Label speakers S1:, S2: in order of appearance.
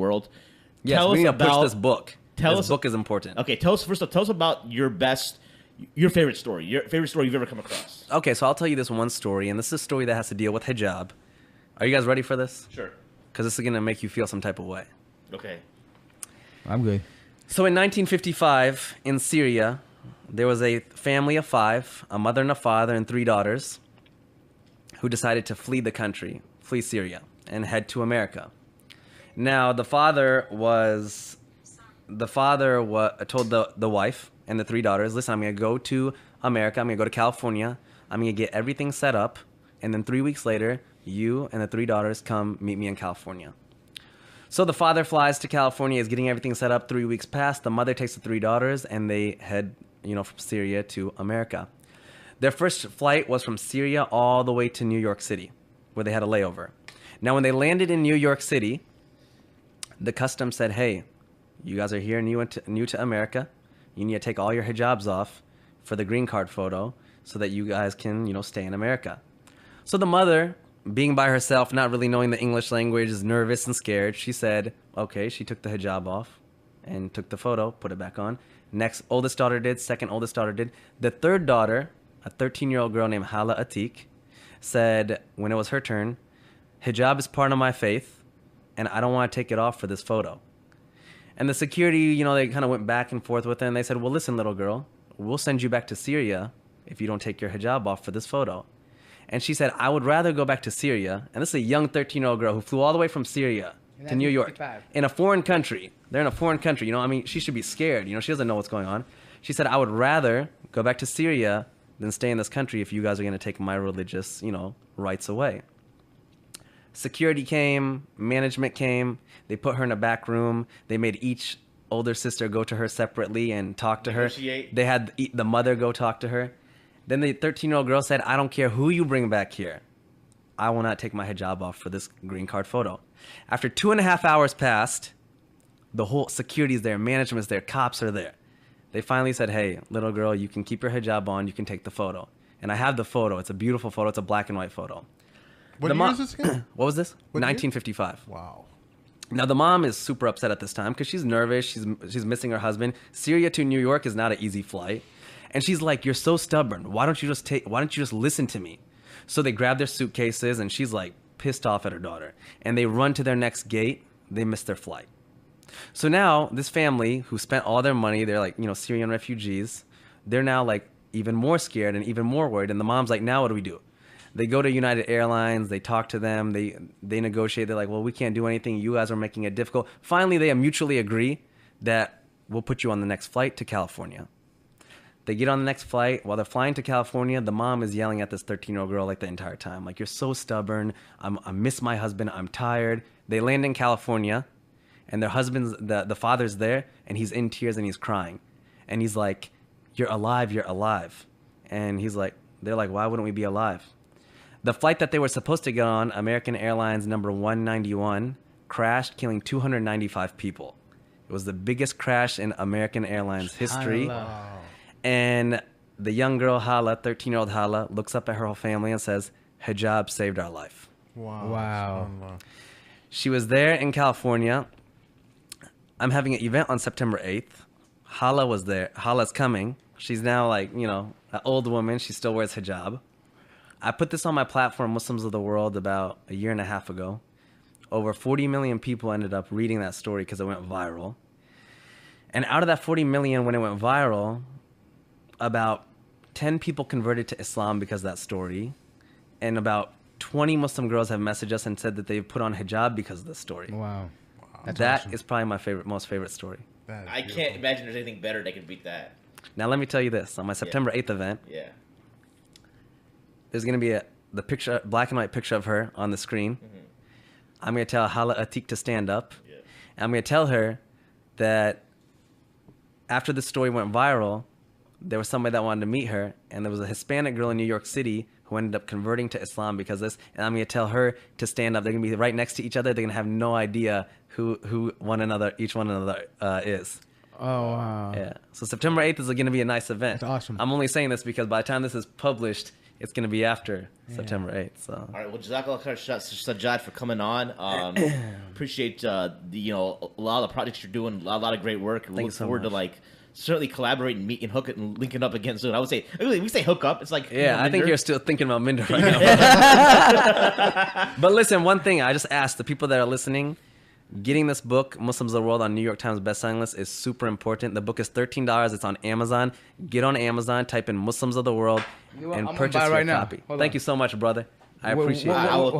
S1: world.
S2: Yes,
S1: Tell
S2: we
S1: us
S2: need to push
S1: about
S2: this book.
S1: Tell
S2: This
S1: us
S2: book is important.
S1: Okay, tell us about your favorite story, you've ever come across.
S2: Okay, so I'll tell you this one story, and this is a story that has to deal with hijab. Are you guys ready for this?
S1: Sure.
S2: Because this is going to make you feel some type of way.
S1: Okay.
S3: I'm good.
S2: So in 1955, in Syria, there was a family of 5, a mother and a father and 3 daughters, who decided to flee the country, flee Syria, and head to America. Now, the father told the wife and the 3 daughters, listen, I'm going to go to America, I'm going to go to California, I'm going to get everything set up, and then 3 weeks later, you and the 3 daughters come meet me in California. So the father flies to California, is getting everything set up. 3 weeks pass. The mother takes the 3 daughters, and they head, from Syria to America. Their first flight was from Syria all the way to New York City, where they had a layover. Now, when they landed in New York City, the customs said, hey, you guys are here new to America. You need to take all your hijabs off for the green card photo so that you guys can, stay in America. So the mother, being by herself, not really knowing the English language, is nervous and scared. She said, okay, she took the hijab off and took the photo, put it back on. Next oldest daughter did, second oldest daughter did. The third daughter, a 13-year-old girl named Hala Atik, said when it was her turn, hijab is part of my faith, and I don't want to take it off for this photo. And the security, they kind of went back and forth with her, and they said, well, listen, little girl, we'll send you back to Syria if you don't take your hijab off for this photo. And she said, I would rather go back to Syria. And this is a young 13-year-old girl who flew all the way from Syria to New York in a foreign country. They're in a foreign country. She should be scared. She doesn't know what's going on. She said, I would rather go back to Syria than stay in this country if you guys are going to take my religious, rights away. Security came, management came. They put her in a back room. They made each older sister go to her separately and talk to her. They had the mother go talk to her. Then the 13-year-old girl said, I don't care who you bring back here. I will not take my hijab off for this green card photo. After 2.5 hours passed, the whole security's there, management's there, cops are there. They finally said, hey, little girl, you can keep your hijab on, you can take the photo. And I have the photo. It's a beautiful photo. It's a black and white photo.
S4: What year is this again?
S2: What was this?
S4: What
S2: 1955.
S4: Year? Wow.
S2: Now, the mom is super upset at this time because she's nervous. She's missing her husband. Syria to New York is not an easy flight. And she's like, you're so stubborn. Why don't you just listen to me? So they grab their suitcases, and she's like pissed off at her daughter. And they run to their next gate. They miss their flight. So now this family who spent all their money, they're like, Syrian refugees. They're now like even more scared and even more worried. And the mom's like, now what do we do? They go to United Airlines. They talk to them. They negotiate. They're like, well, we can't do anything. You guys are making it difficult. Finally, they mutually agree that we'll put you on the next flight to California. They get on the next flight. While they're flying to California, the mom is yelling at this 13-year-old girl like the entire time. Like, you're so stubborn. I miss my husband. I'm tired. They land in California, and their husband's, the father's there, and he's in tears and he's crying. And he's like, you're alive. You're alive. And they're like, why wouldn't we be alive? The flight that they were supposed to get on, American Airlines number 191, crashed, killing 295 people. It was the biggest crash in American Airlines history.
S4: Wow.
S2: And the young girl, Hala, 13-year-old Hala, looks up at her whole family and says, hijab saved our life.
S4: Wow.
S2: She was there in California. I'm having an event on September 8th. Hala was there. Hala's coming. She's now like, an old woman. She still wears hijab. I put this on my platform, Muslims of the World, about a year and a half ago. Over 40 million people ended up reading that story because it went viral. And out of that 40 million, when it went viral, about 10 people converted to Islam because of that story. And about 20 Muslim girls have messaged us and said that they've put on hijab because of this story.
S3: Wow.
S2: That is probably my most favorite story.
S1: I can't imagine there's anything better that can beat that.
S2: Now, let me tell you this. On my September 8th event, there's going to be the picture, black and white picture of her on the screen. Mm-hmm. I'm going to tell Hala Atik to stand up. Yeah. And I'm going to tell her that after the story went viral, there was somebody that wanted to meet her, and there was a Hispanic girl in New York City who ended up converting to Islam because of this. And I'm going to tell her to stand up. They're going to be right next to each other. They're going to have no idea who each one another is.
S3: Oh, wow.
S2: Yeah. So September 8th is going to be a nice event.
S3: That's awesome.
S2: I'm only saying this because by the time this is published, it's gonna be after September 8th. So.
S1: All right, well, Jazakallah khair, Sajjad, for coming on. Appreciate a lot of the projects you're doing, a lot of great work. We look forward to certainly collaborating, meet and linking up again soon. I would say we say hook up. It's like
S2: I think you're still thinking about Minder right now. But listen, one thing I just asked the people that are listening. Getting this book, Muslims of the World, on New York Times bestselling list is super important. The book is $13. It's on Amazon. Get on Amazon, type in Muslims of the World, and purchase your copy. Thank you so much, brother. I appreciate it.